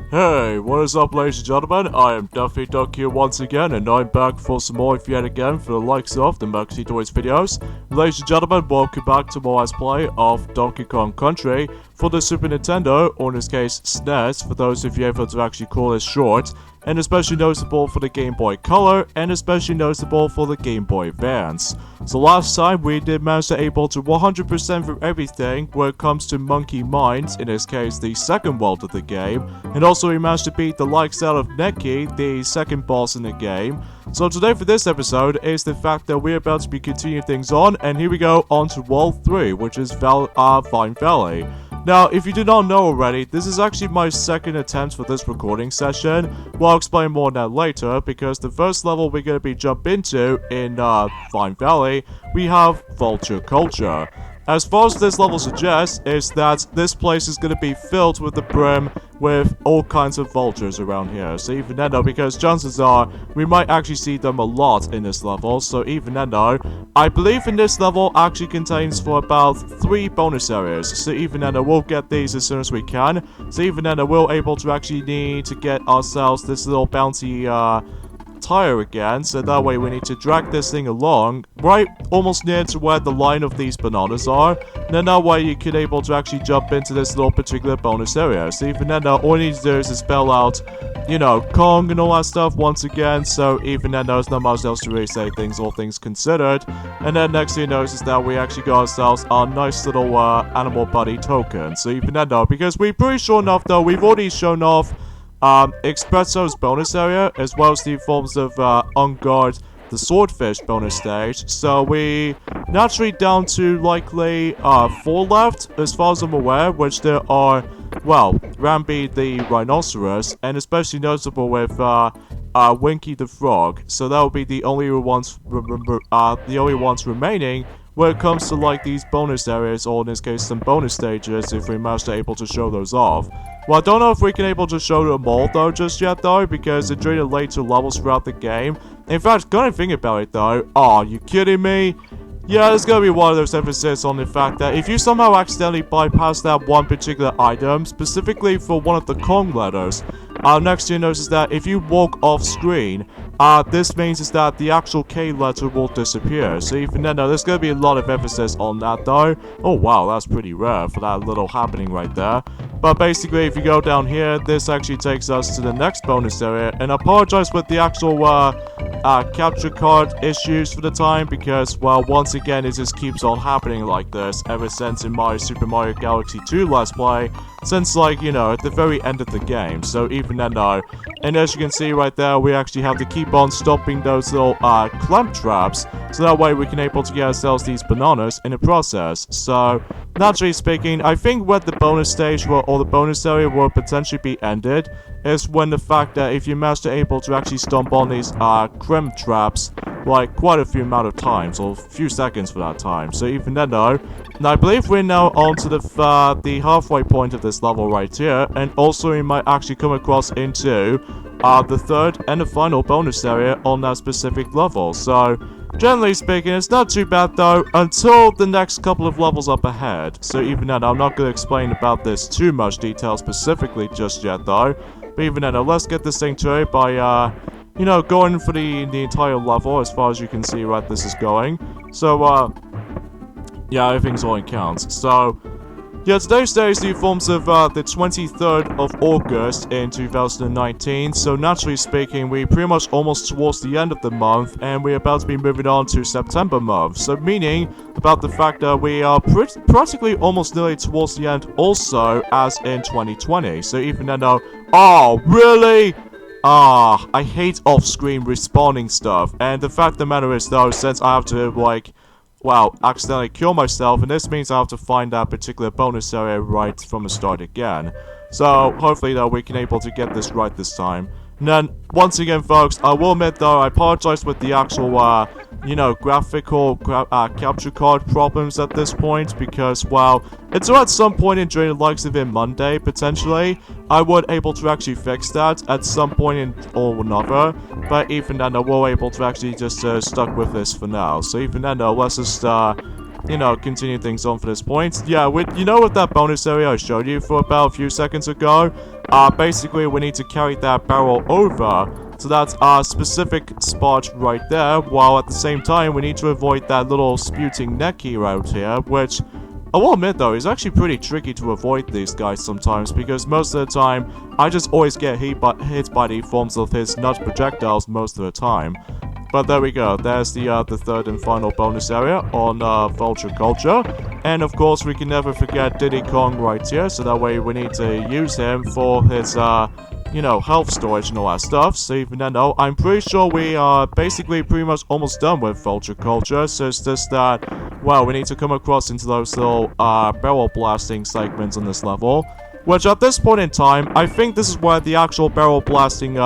Hey, what is up, ladies and gentlemen? I am Duffy Duck here once again, and I'm back for some more yet again for the likes of the Maxi Toys videos. Ladies and gentlemen, welcome back to my Let's Play of Donkey Kong Country for the Super Nintendo, or in this case, SNES, for those of you able to actually call this short, and especially noticeable for the Game Boy Color, and especially noticeable for the Game Boy Advance. So last time, we did manage to able to 100% through everything when it comes to Monkey Mines, in this case, the second world of the game, and also we managed to beat the likes out of Neki, the second boss in the game. So today for this episode is the fact that we're about to be continuing things on, and here we go on to World 3, which is Vine Valley. Now, if you do not know already, this is actually my second attempt for this recording session. Well, I'll explain more on that later, because the first level we're going to be jump into in Vine Valley, we have Vulture Culture. As far as this level suggests, is that this place is going to be filled with the brim with all kinds of vultures around here. So even then though, because chances are, we might actually see them a lot in this level. So even then though, I believe in this level actually contains for about 3 bonus areas. So even then we'll get these as soon as we can. So even then we're able to actually need to get ourselves this little bouncy, tire again, so that way we need to drag this thing along right almost near to where the line of these bananas are, and then that way you can able to actually jump into this little particular bonus area. So even then all you need to do is spell out, you know, Kong and all that stuff once again. So even then there's not much else to really say, things all things considered. And then next thing you notice is that we actually got ourselves our nice little animal buddy token. So even then though, because we're pretty sure enough though, we've already shown off Espresso's bonus area, as well as the forms of On Guard, the Swordfish bonus stage. So we naturally down to likely 4 left, as far as I'm aware, which there are, well, Rambi the Rhinoceros, and especially noticeable with Winky the Frog. So that will be the only ones remaining when it comes to like these bonus areas, or in this case some bonus stages, if we manage to able to show those off. Well, I don't know if we can able to show them all though just yet though, because it's during the later levels throughout the game. In fact, gonna think about it though, are you kidding me? Yeah, there's gonna be one of those emphasis on the fact that if you somehow accidentally bypass that one particular item, specifically for one of the Kong letters, next you notice that if you walk off screen, this means is that the actual K letter will disappear. So even then, there's gonna be a lot of emphasis on that though. Oh wow, that's pretty rare for that little happening right there. But basically, if you go down here, this actually takes us to the next bonus area. And I apologize with the actual capture card issues for the time, because, well, once again, it just keeps on happening like this ever since in my Super Mario Galaxy 2 Let's Play, since, like, you know, at the very end of the game. So even then though, and as you can see right there, we actually have to keep on stopping those little clamp traps, so that way we can able to get ourselves these bananas in the process. So naturally speaking, I think where the bonus stage or the bonus area will potentially be ended is when the fact that if you manage to able to actually stomp on these crimp traps like quite a few amount of times, or a few seconds for that time. So even then though, and I believe we're now on to the halfway point of this level right here, and also we might actually come across into the third and the final bonus area on that specific level. So generally speaking, it's not too bad though, until the next couple of levels up ahead. So even then, I'm not going to explain about this too much detail specifically just yet though. But even then, let's get this thing to it by you know, going for the entire level as far as you can see right this is going. So yeah, everything's all in counts. So yeah, today's day is the forms of the 23rd of August in 2019, so naturally speaking, we're pretty much almost towards the end of the month, and we're about to be moving on to September month, so meaning about the fact that we are practically almost nearly towards the end also as in 2020, so even then though, oh, really? I hate off-screen respawning stuff, and the fact of the matter is though, since I have to, like, well, accidentally kill myself, and this means I have to find that particular bonus area right from the start again. So, hopefully though, we can able to get this right this time. And then, once again folks, I will admit though, I apologize with the actual, you know, graphical capture card problems at this point, because, well, it's at some point in during the likes of in Monday, potentially, I would able to actually fix that at some point in or another, but even then I will able to actually just stuck with this for now. So even then though, let's just, you know, continue things on for this point. Yeah, you know, with that bonus area I showed you for about a few seconds ago, basically we need to carry that barrel over to that specific spot right there, while at the same time we need to avoid that little sputing necky out here, which I will admit though, it's actually pretty tricky to avoid these guys sometimes, because most of the time I just always get hit by the forms of his nut projectiles most of the time. But there we go, there's the third and final bonus area on Vulture Culture. And of course we can never forget Diddy Kong right here, so that way we need to use him for his you know, health storage and all that stuff. So even then though, I'm pretty sure we are basically pretty much almost done with Vulture Culture. So it's just that, well, we need to come across into those little barrel blasting segments on this level. Which at this point in time, I think this is where the actual barrel blasting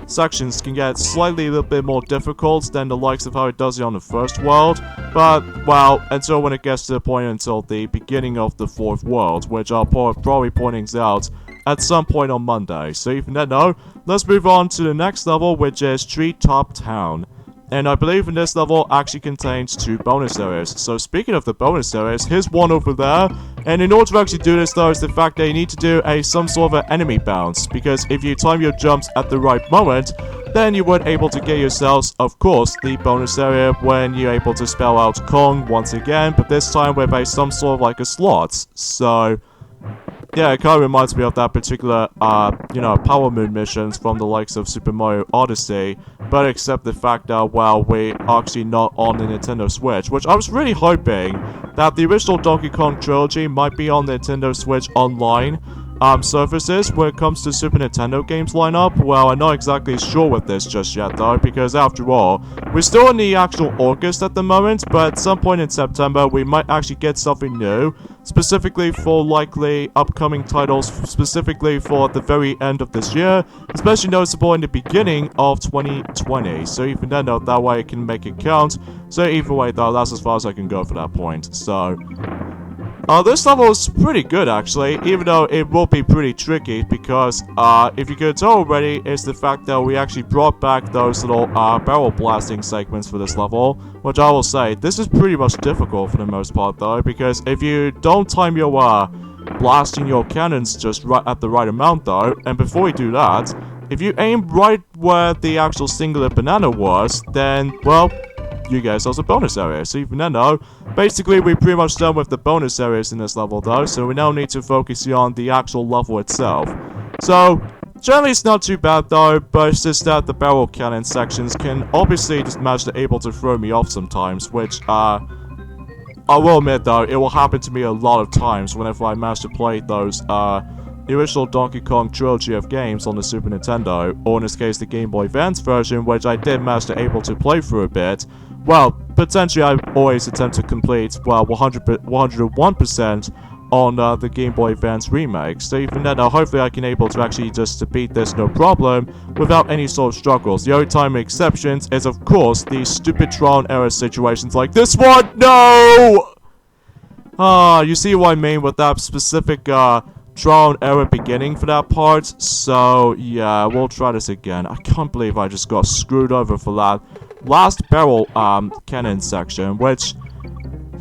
sections can get slightly a little bit more difficult than the likes of how it does it on the first world. But, well, until when it gets to the point until the beginning of the fourth world, which I'll probably pointing out at some point on Monday. So even then though, let's move on to the next level, which is Treetop Town. And I believe in this level actually contains 2 bonus areas. So speaking of the bonus areas, here's one over there. And in order to actually do this though, is the fact that you need to do some sort of an enemy bounce. Because if you time your jumps at the right moment, then you would able to get yourselves, of course, the bonus area when you're able to spell out Kong once again. But this time with some sort of like a slot. So yeah, it kind of reminds me of that particular, you know, Power Moon missions from the likes of Super Mario Odyssey, but except the fact that, well, we're actually not on the Nintendo Switch, which I was really hoping that the original Donkey Kong trilogy might be on the Nintendo Switch Online services when it comes to Super Nintendo games lineup. Well, I'm not exactly sure with this just yet though, because after all, we're still in the actual August at the moment, but at some point in September we might actually get something new, specifically for likely upcoming titles, specifically for the very end of this year, especially noticeable in the beginning of 2020. So even then though, that way I can make it count. So either way though, that's as far as I can go for that point. So this level is pretty good actually, even though it will be pretty tricky because, if you could tell already, it's the fact that we actually brought back those little, barrel blasting segments for this level, which I will say, this is pretty much difficult for the most part though, because if you don't time your, blasting your cannons just right at the right amount though, and before you do that, if you aim right where the actual singular banana was, then, well, you get yourselves a bonus area. So even then though, basically we're pretty much done with the bonus areas in this level though, so we now need to focus on the actual level itself. So generally it's not too bad though, but it's just that the barrel cannon sections can obviously just manage to able to throw me off sometimes, which I will admit though, it will happen to me a lot of times whenever I manage to play those the original Donkey Kong trilogy of games on the Super Nintendo, or in this case the Game Boy Advance version, which I did manage to able to play through a bit. Well, potentially I always attempt to complete, well, 101% on the Game Boy Advance remake. So even then, hopefully I can able to actually just beat this no problem, without any sort of struggles. The only time exceptions is of course the stupid trial and error situations like this one. No! You see what I mean with that specific trial and error beginning for that part. So yeah, we'll try this again. I can't believe I just got screwed over for that last barrel cannon section, which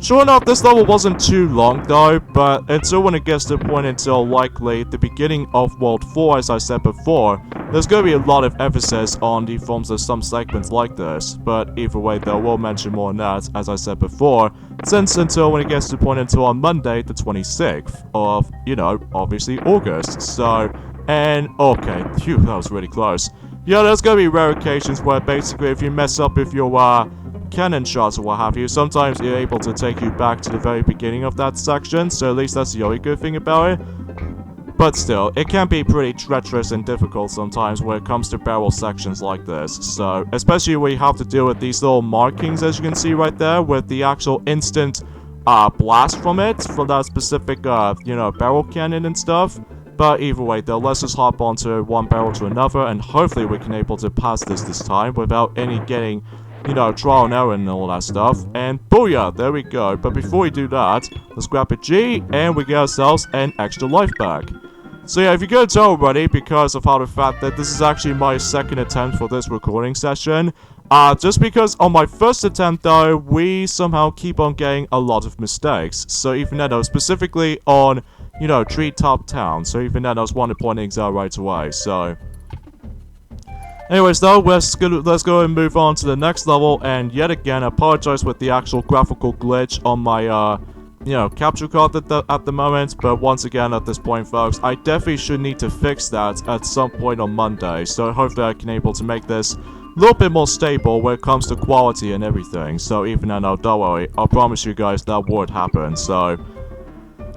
sure enough this level wasn't too long though, but until when it gets to the point until likely the beginning of World 4, as I said before, there's going to be a lot of emphasis on the forms of some segments like this. But either way though, we'll mention more on that, as I said before, since until when it gets to the point until on Monday the 26th of, you know, obviously August. So, and okay, phew, that was really close. Yeah, there's gonna be rare occasions where basically if you mess up with your cannon shots or what have you, sometimes you're able to take you back to the very beginning of that section, so at least that's the only good thing about it. But still, it can be pretty treacherous and difficult sometimes when it comes to barrel sections like this. So, especially when you have to deal with these little markings, as you can see right there, with the actual instant blast from it, from that specific, you know, barrel cannon and stuff. But either way though, let's just hop onto one barrel to another, and hopefully we can able to pass this time without any getting, you know, trial and error and all that stuff. And booyah, there we go. But before we do that, let's grab a G, and we get ourselves an extra life back. So yeah, if you couldn't tell already, because of how the fact that this is actually my second attempt for this recording session, just because on my first attempt though, we somehow keep on getting a lot of mistakes. So even though, specifically on you know, Treetop Town. So even then, I was one to point things out right away. So, anyways, though, let's go and move on to the next level. And yet again, I apologize with the actual graphical glitch on my you know, capture card at the moment, but once again at this point, folks, I definitely should need to fix that at some point on Monday, so hopefully I can able to make this a little bit more stable when it comes to quality and everything. So even then, don't worry, I'll promise you guys that would happen. So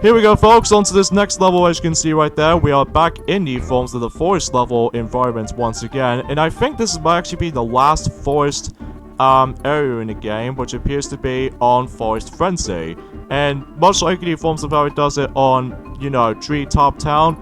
here we go, folks, on to this next level. As you can see right there, we are back in the Forms of the Forest level environment once again, and I think this might actually be the last forest area in the game, which appears to be on Forest Frenzy. And much like the Forms of how it does it on, you know, Treetop Town,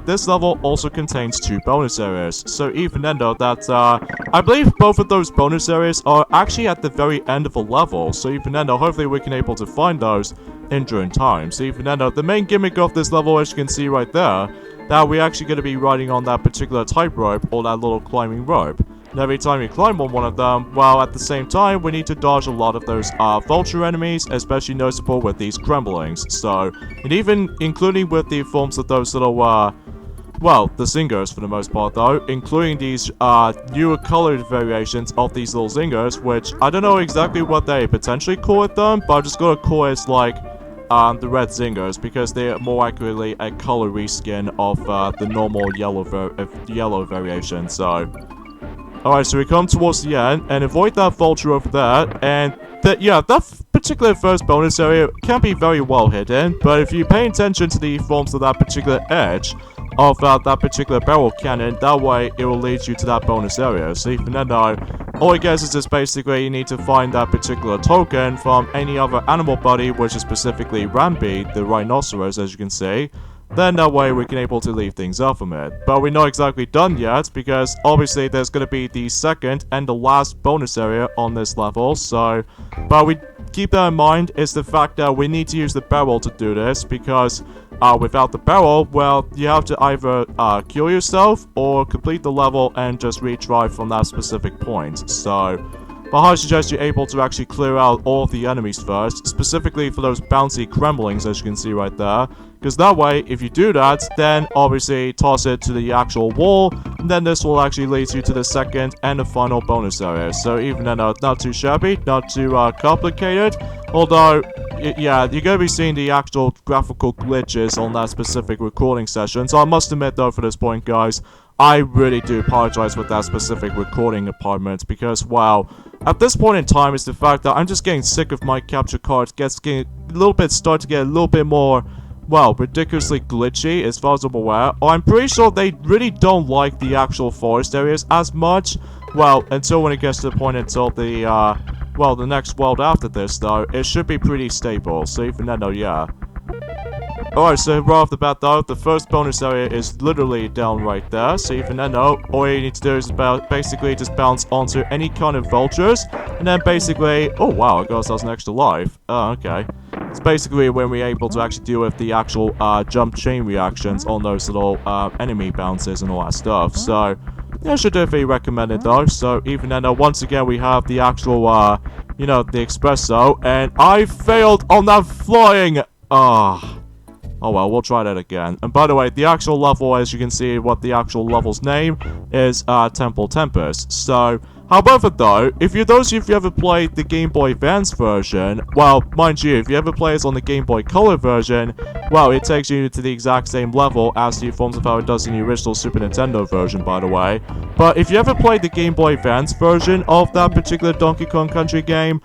this level also contains 2 bonus areas. So even then though, that, I believe both of those bonus areas are actually at the very end of a level. So even then though, hopefully we can able to find those in during time. So even then though, the main gimmick of this level, as you can see right there, that we're actually going to be riding on that particular type rope, or that little climbing rope. And every time you climb on one of them, well, at the same time, we need to dodge a lot of those vulture enemies, especially noticeable with these Kremblings. So, and even including with the forms of those little, well, the Zingers for the most part though, including these newer colored variations of these little Zingers, which I don't know exactly what they potentially call it them, but I'm just gonna call it like the red Zingers, because they are more accurately a color reskin of the normal yellow variation. So, alright, so we come towards the end, and avoid that vulture over there, and yeah, that particular first bonus area can be very well hidden, but if you pay attention to the forms of that particular edge of that particular barrel cannon, that way it will lead you to that bonus area. So even then though, all it gets is just basically you need to find that particular token from any other animal buddy, which is specifically Rambi, the rhinoceros, as you can see. Then that way we can able to leave things up from it. But we're not exactly done yet, because obviously there's going to be the second and the last bonus area on this level. So, but we keep that in mind, is the fact that we need to use the barrel to do this, because without the barrel, well, you have to either kill yourself or complete the level and just retry from that specific point. So, but I suggest you're able to actually clear out all of the enemies first, specifically for those bouncy Kremlings, as you can see right there. Because that way, if you do that, then obviously toss it to the actual wall, and then this will actually lead you to the second and the final bonus area. So even then, not too shabby, not too complicated. Although, yeah, you're going to be seeing the actual graphical glitches on that specific recording session. So I must admit though, for this point, guys, I really do apologize with that specific recording apartment, because, wow, at this point in time, it's the fact that I'm just getting sick of my capture cards getting a little bit, start to get a little bit more, well, ridiculously glitchy, as far as I'm aware. I'm pretty sure they really don't like the actual forest areas as much, well, until when it gets to the point until the, well, the next world after this, though, it should be pretty stable, so even then, though, yeah. Alright, so right off the bat though, the first bonus area is literally down right there, so even then though, all you need to do is basically just bounce onto any kind of vultures, and then basically, oh wow, I got ourselves an extra life. Oh, okay. It's basically when we're able to actually deal with the actual jump chain reactions on those little enemy bounces and all that stuff, so yeah, I should definitely recommend it though. So even then once again we have the actual, you know, the espresso, and I failed on that flying, oh well, we'll try that again. And by the way, the actual level, as you can see, what the actual level's name is, Temple Tempest. So, however though, if you ever played the Game Boy Advance version, well, mind you, if you ever play it on the Game Boy Color version, well, it takes you to the exact same level as the forms of how it does in the original Super Nintendo version, by the way. But if you ever played the Game Boy Advance version of that particular Donkey Kong Country game,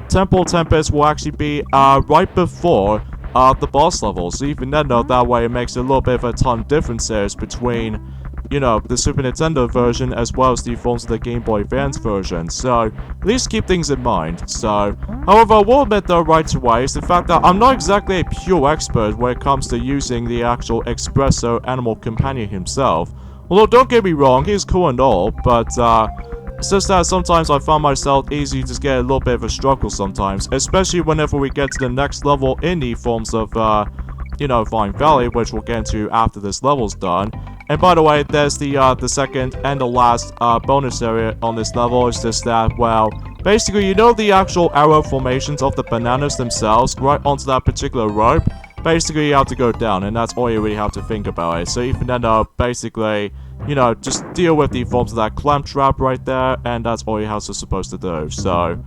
Temple Tempest will actually be, right before the boss level. So even then though, that way it makes a little bit of a ton of differences between, you know, the Super Nintendo version as well as the forms of the Game Boy Advance version. So at least keep things in mind. So, however, I will admit though right away is the fact that I'm not exactly a pure expert when it comes to using the actual Espresso Animal Companion himself. Although don't get me wrong, he's cool and all, but it's just that sometimes I find myself easy to just get a little bit of a struggle sometimes, especially whenever we get to the next level in the forms of, you know, Vine Valley, which we'll get into after this level's done. And by the way, there's the second and the last, bonus area on this level. It's just that, well, basically, you know the actual arrow formations of the bananas themselves, right onto that particular rope? basically you have to go down, and that's all you really have to think about it. So you can end up basically, you know, just deal with the forms of that clamp trap right there, and that's all your house is supposed to do. So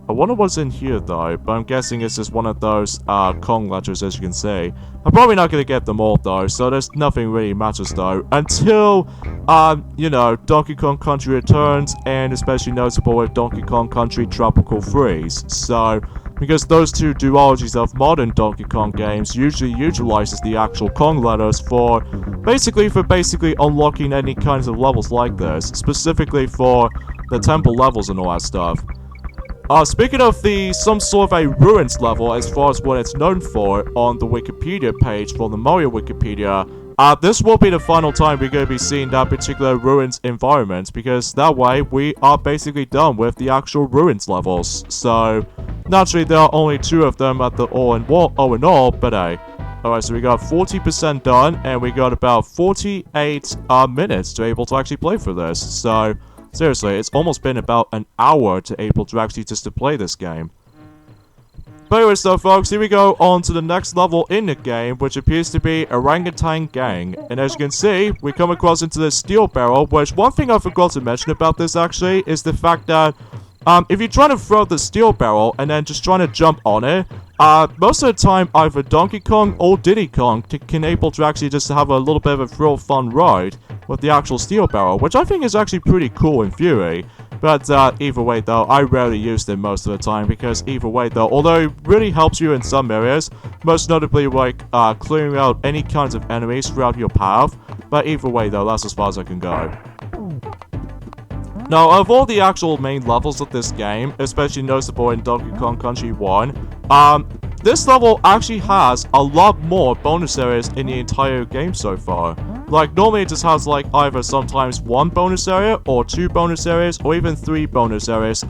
I wonder what's in here though, but I'm guessing it's just one of those Kong ledgers, as you can see. I'm probably not gonna get them all though, so there's nothing really matters though, until, you know, Donkey Kong Country returns, and especially noticeable with Donkey Kong Country Tropical Freeze. So, because those two duologies of modern Donkey Kong games usually utilizes the actual Kong letters for basically unlocking any kinds of levels like this, specifically for the temple levels and all that stuff. Speaking of some sort of a ruins level, as far as what it's known for on the Wikipedia page for the Mario Wikipedia, this will be the final time we're going to be seeing that particular ruins environment, because that way we are basically done with the actual ruins levels. So, naturally there are only 2 of them at the all in all, but hey. Alright, so we got 40% done, and we got about 48 minutes to able to actually play for this. So, seriously, it's almost been about an hour to able to actually just to play this game. But anyways though folks, here we go on to the next level in the game, which appears to be Orangutan Gang. And as you can see, we come across into this steel barrel, which one thing I forgot to mention about this actually is the fact that if you're trying to throw the steel barrel and then just trying to jump on it, most of the time either Donkey Kong or Diddy Kong can able to actually just have a little bit of a thrill fun ride with the actual steel barrel, which I think is actually pretty cool in theory. But either way though, I rarely use them most of the time, because either way though, although it really helps you in some areas, most notably like clearing out any kinds of enemies throughout your path, but either way though, that's as far as I can go. Now, of all the actual main levels of this game, especially noticeable in Donkey Kong Country 1, this level actually has a lot more bonus areas in the entire game so far. Like, normally it just has like either sometimes 1 bonus area, or 2 bonus areas, or even 3 bonus areas,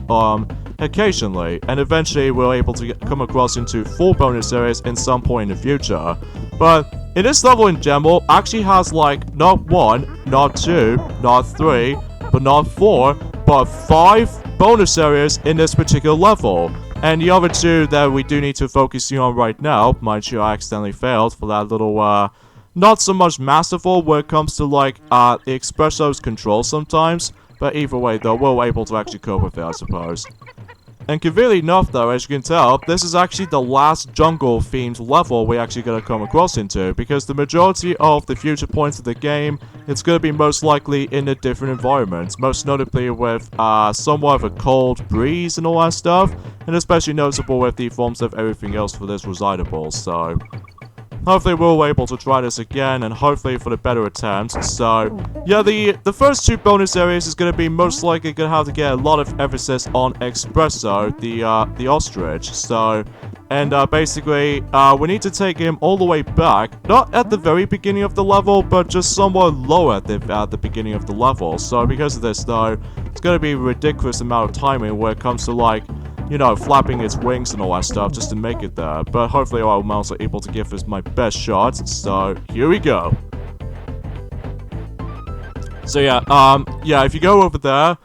occasionally. And eventually we're able to come across into 4 bonus areas in some point in the future. But in this level in general, actually has like, not 1, not 2, not 3, but not 4, but 5 bonus areas in this particular level. And the other 2 that we do need to focus on right now, mind you, I accidentally failed for that little, not so much masterful when it comes to, like, the Expresso's control sometimes, but either way, though, we're able to actually cope with it, I suppose. And conveniently enough, though, as you can tell, this is actually the last jungle-themed level we're actually going to come across into, because the majority of the future points of the game, it's going to be most likely in a different environment, most notably with somewhat of a cold breeze and all that stuff, and especially noticeable with the forms of everything else for this recitable, so hopefully we'll be able to try this again, and hopefully for the better attempt. So, yeah, the first 2 bonus areas is going to be most likely going to have to get a lot of emphasis on Expresso, the ostrich. So, and basically, we need to take him all the way back, not at the very beginning of the level, but just somewhat lower at the beginning of the level. So, because of this, though, it's going to be a ridiculous amount of timing where it comes to, like, you know, flapping its wings and all that stuff just to make it there. But hopefully I'm also able to give this my best shot. So, here we go. So yeah, if you go over there,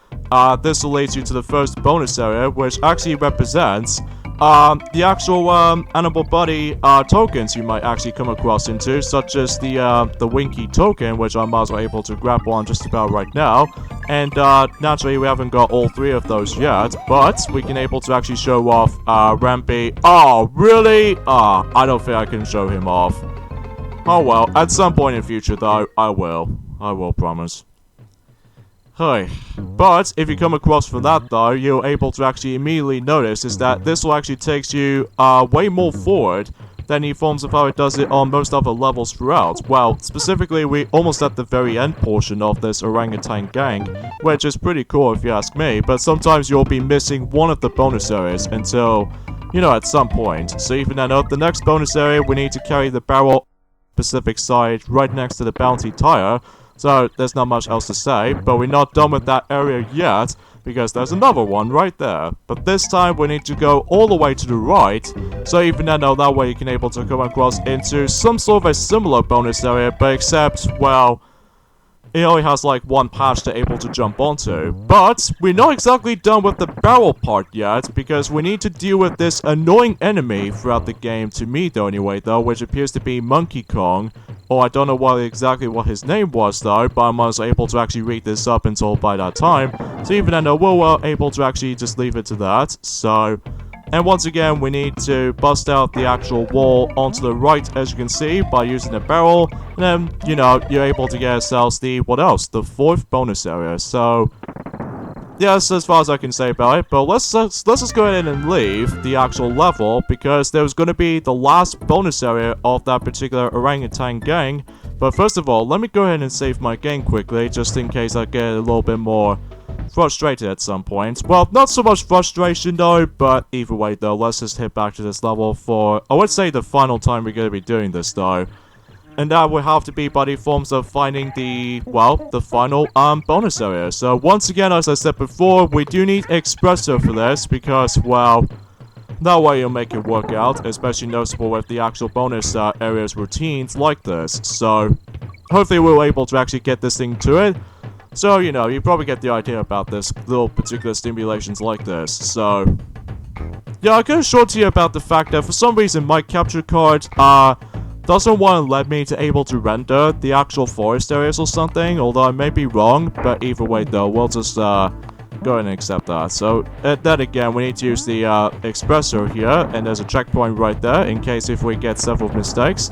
this will lead you to the first bonus area, which actually represents the actual animal body tokens you might actually come across into, such as the Winky token, which I'm also able to grab on just about right now. And naturally we haven't got all 3 of those yet, but we can able to actually show off Rampy. Oh, really? I don't think I can show him off. Oh well, at some point in the future though, I will promise. Hey, but if you come across from that though, you're able to actually immediately notice is that this will actually take you way more forward than the forms of how it does it on most other levels throughout. Well, specifically we almost at the very end portion of this Orangutan Gang, which is pretty cool if you ask me, but sometimes you'll be missing one of the bonus areas until, you know, at some point. So even then, the next bonus area we need to carry the barrel Pacific side right next to the bounty tire. So, there's not much else to say, but we're not done with that area yet, because there's another one right there. But this time, we need to go all the way to the right, so even then, that way you can able to come across into some sort of a similar bonus area, but except, well, it only has like one patch to able to jump onto. But we're not exactly done with the barrel part yet, because we need to deal with this annoying enemy throughout the game, to me though anyway though, which appears to be Monkey Kong. Or I don't know exactly what his name was though, but I'm also able to actually read this up until by that time. So even then we're able to actually just leave it to that. So, and once again we need to bust out the actual wall onto the right, as you can see, by using the barrel. And then, you know, you're able to get ourselves the, what else? The 4th bonus area. So, yeah, that's as far as I can say about it, but let's just go ahead and leave the actual level, because there's going to be the last bonus area of that particular orangutan gang. But first of all, let me go ahead and save my game quickly, just in case I get a little bit more frustrated at some point. Well, not so much frustration though, but either way though, let's just hit back to this level for, I would say, the final time we're going to be doing this though. And that would have to be by the forms of finding the, well, the final bonus area. So once again, as I said before, we do need espresso for this, because, well, that way you'll make it work out, especially noticeable with the actual bonus areas routines like this. So hopefully we're able to actually get this thing to it. So, you know, you probably get the idea about this little particular stimulations like this. So, yeah, I could assure to you about the fact that for some reason my capture card, doesn't want to let me to able to render the actual forest areas or something, although I may be wrong, but either way though, we'll just go ahead and accept that. So then again, we need to use the espresso here, and there's a checkpoint right there in case if we get several mistakes.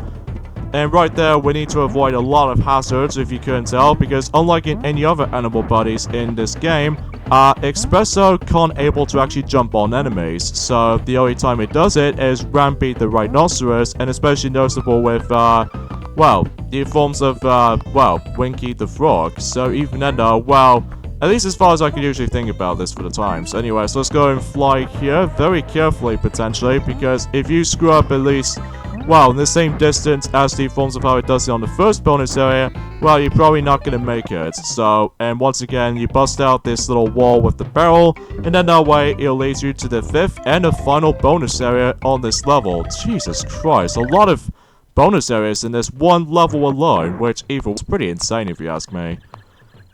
And right there, we need to avoid a lot of hazards, if you couldn't tell, because unlike in any other animal bodies in this game, Espresso can't able to actually jump on enemies, so the only time it does it is Rampede the Rhinoceros, and especially noticeable with, well, the forms of, well, Winky the Frog. So even then though, well, at least as far as I can usually think about this for the times. Anyway, so let's go and fly here, very carefully potentially, because if you screw up at least, well, in the same distance as the forms of how it does it on the first bonus area, well, you're probably not gonna make it. So, and once again, you bust out this little wall with the barrel, and then that way, it'll lead you to the 5th and the final bonus area on this level. Jesus Christ, a lot of bonus areas in this one level alone, which even was pretty insane if you ask me.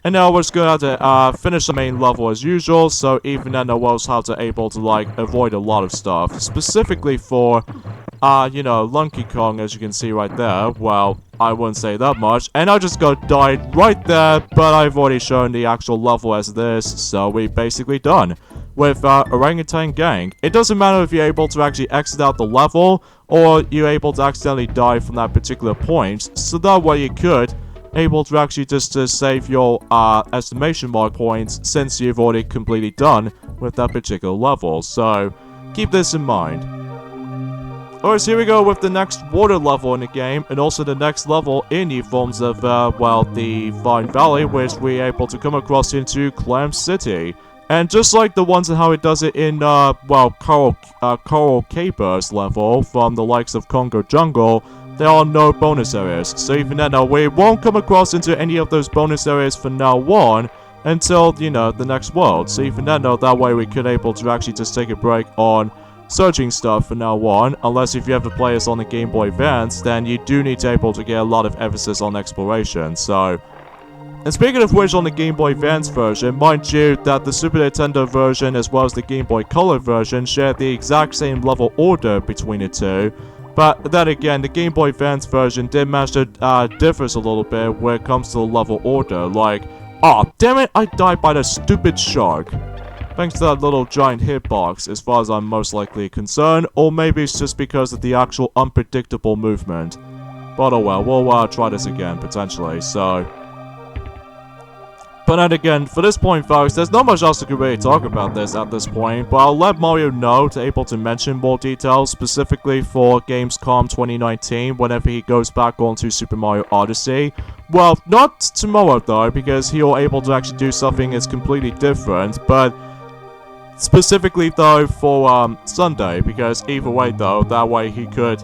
And now we're just gonna have to finish the main level as usual, so even then I will have to able to like avoid a lot of stuff, specifically for you know, Monkey Kong, as you can see right there. Well, I wouldn't say that much, and I just got died right there, but I've already shown the actual level as this, so we're basically done with Orangutan Gang. It doesn't matter if you're able to actually exit out the level, or you're able to accidentally die from that particular point, so that way you could able to actually just save your estimation mark points, since you've already completely done with that particular level, so keep this in mind. Alright, so here we go with the next water level in the game, and also the next level in the forms of, well, the Vine Valley, which we're able to come across into Clam City. And just like the ones and how it does it in, well, Coral Capers level from the likes of Congo Jungle, there are no bonus areas. So even then, we won't come across into any of those bonus areas from now on until, you know, the next world. So even then, that way we could able to actually just take a break on searching stuff from now on, unless if you ever play us on the Game Boy Advance, then you do need to able to get a lot of emphasis on exploration, so. And speaking of which, on the Game Boy Advance version, mind you that the Super Nintendo version as well as the Game Boy Color version share the exact same level order between the two, but then again, the Game Boy Advance version did manage to differs a little bit when it comes to the level order, like, aw, damn it, I died by the stupid shark. Thanks to that little giant hitbox, as far as I'm most likely concerned, or maybe it's just because of the actual unpredictable movement. But oh well, we'll try this again, potentially, so. But then again, for this point folks, there's not much else to really talk about this at this point, but I'll let Mario know to able to mention more details, specifically for Gamescom 2019, whenever he goes back onto Super Mario Odyssey. Well, not tomorrow though, because he'll able to actually do something that's completely different, but specifically though for Sunday, because either way though, that way he could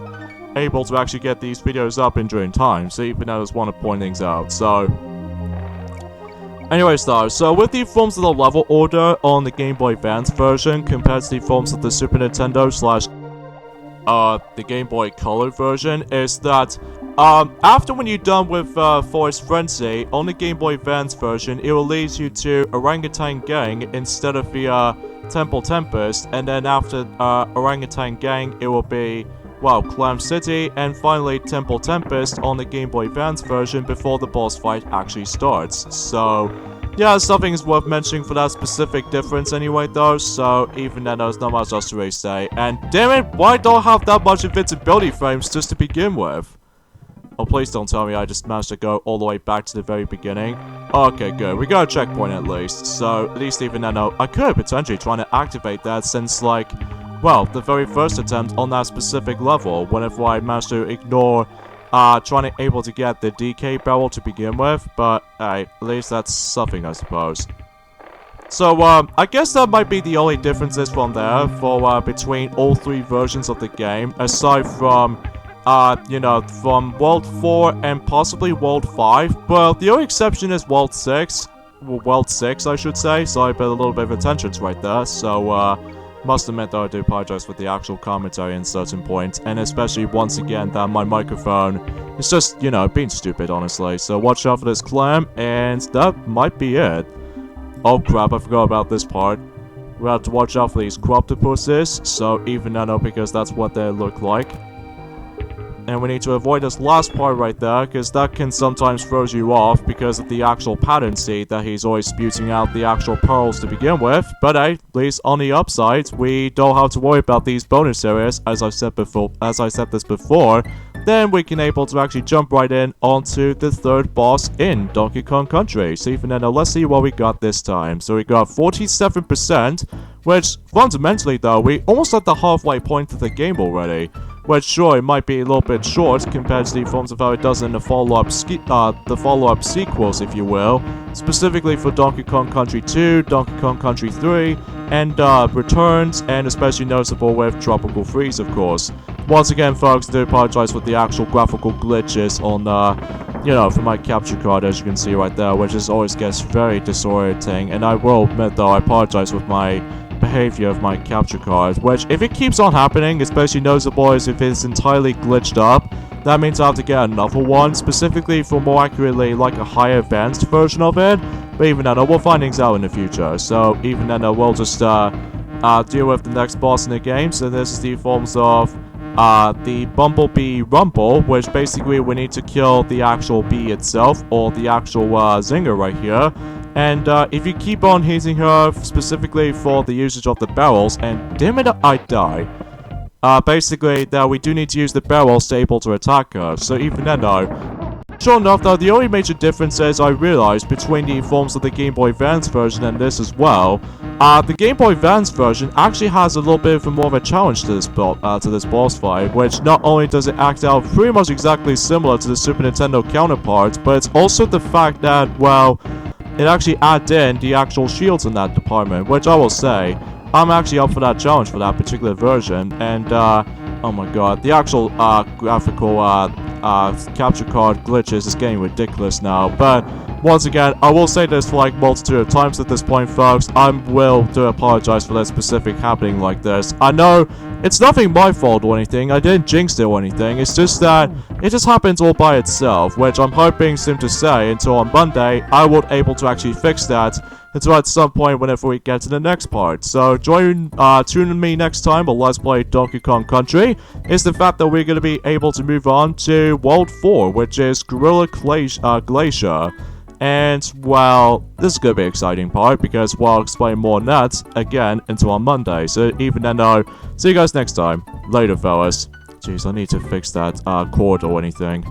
able to actually get these videos up in during time, so even I just want to point things out, so. Anyways though, so with the forms of the level order on the Game Boy Advance version compared to the forms of the Super Nintendo / the Game Boy Color version, is that After when you're done with Forest Frenzy, on the Game Boy Advance version, it will lead you to Orangutan Gang instead of the Temple Tempest, and then after Orangutan Gang, it will be, well, Clam City, and finally Temple Tempest on the Game Boy Advance version before the boss fight actually starts. So, yeah, something is worth mentioning for that specific difference anyway, though, so even then there's not much else to really say. And damn it, why don't I have that much invincibility frames just to begin with? Oh, please don't tell me I just managed to go all the way back to the very beginning. Okay, good. We got a checkpoint at least. So, at least even then, I could potentially try to activate that since, like, well, the very first attempt on that specific level, whenever I managed to ignore, trying to able to get the DK barrel to begin with. But, hey, at least that's something, I suppose. So, I guess that might be the only differences from there for, between all three versions of the game, aside from you know, from World 4 and possibly World 5. Well, the only exception is World 6. Well, World 6, I should say. Sorry, but a little bit of attentions right there. So, must admit that I do apologize for the actual commentary in certain points. And especially, once again, that my microphone is just, you know, being stupid, honestly. So, watch out for this clam, and that might be it. Oh, crap, I forgot about this part. We have to watch out for these Croptopuses. So, even now, because that's what they look like. And we need to avoid this last part right there, because that can sometimes throw you off because of the actual pattern seed that he's always spewing out the actual pearls to begin with. But hey, at least on the upside, we don't have to worry about these bonus areas, as I said this before. Then we can able to actually jump right in onto the third boss in Donkey Kong Country. So even then, let's see what we got this time. So we got 47%, which fundamentally though, we almost at the halfway point of the game already. Which sure, it might be a little bit short compared to the forms of how it does in the follow-up sequels, if you will. Specifically for Donkey Kong Country 2, Donkey Kong Country 3, and Returns, and especially noticeable with Tropical Freeze, of course. Once again, folks, I do apologize for the actual graphical glitches on, you know, for my capture card, as you can see right there, which just always gets very disorienting. And I will admit, though, I apologize with my behavior of my capture card, which if it keeps on happening, especially noticeable as if it's entirely glitched up, that means I have to get another one, specifically for more accurately like a higher advanced version of it. But even then, we'll find things out in the future, so even then we'll just deal with the next boss in the game. So this is the forms of the Bumblebee Rumble, which basically we need to kill the actual bee itself, or the actual zinger right here. And if you keep on hitting her specifically for the usage of the barrels, and damn it, I die. Basically, that we do need to use the barrels to able to attack her. So even then though, sure enough though, the only major differences I realized between the forms of the Game Boy Advance version and this as well, the Game Boy Advance version actually has a little bit of more of a challenge to this boss fight, which not only does it act out pretty much exactly similar to the Super Nintendo counterpart, but it's also the fact that, well, it actually adds in the actual shields in that department, which I will say, I'm actually up for that challenge for that particular version. And, oh my god, the actual graphical capture card glitches is getting ridiculous now. But once again, I will say this for like multitude of times at this point, folks. I will apologize for that specific happening like this. I know it's nothing my fault or anything. I didn't jinx it or anything. It's just that it just happens all by itself, which I'm hoping soon to say until on Monday I will be able to actually fix that until at some point whenever we get to the next part. So tune in me next time on Let's Play Donkey Kong Country. Is the fact that we're going to be able to move on to World 4, which is Gorilla Glacier. And, well, this is going to be an exciting part, because, well, I'll explain more on that, again, until on Monday. So, even then, though, see you guys next time. Later, fellas. Jeez, I need to fix that cord or anything.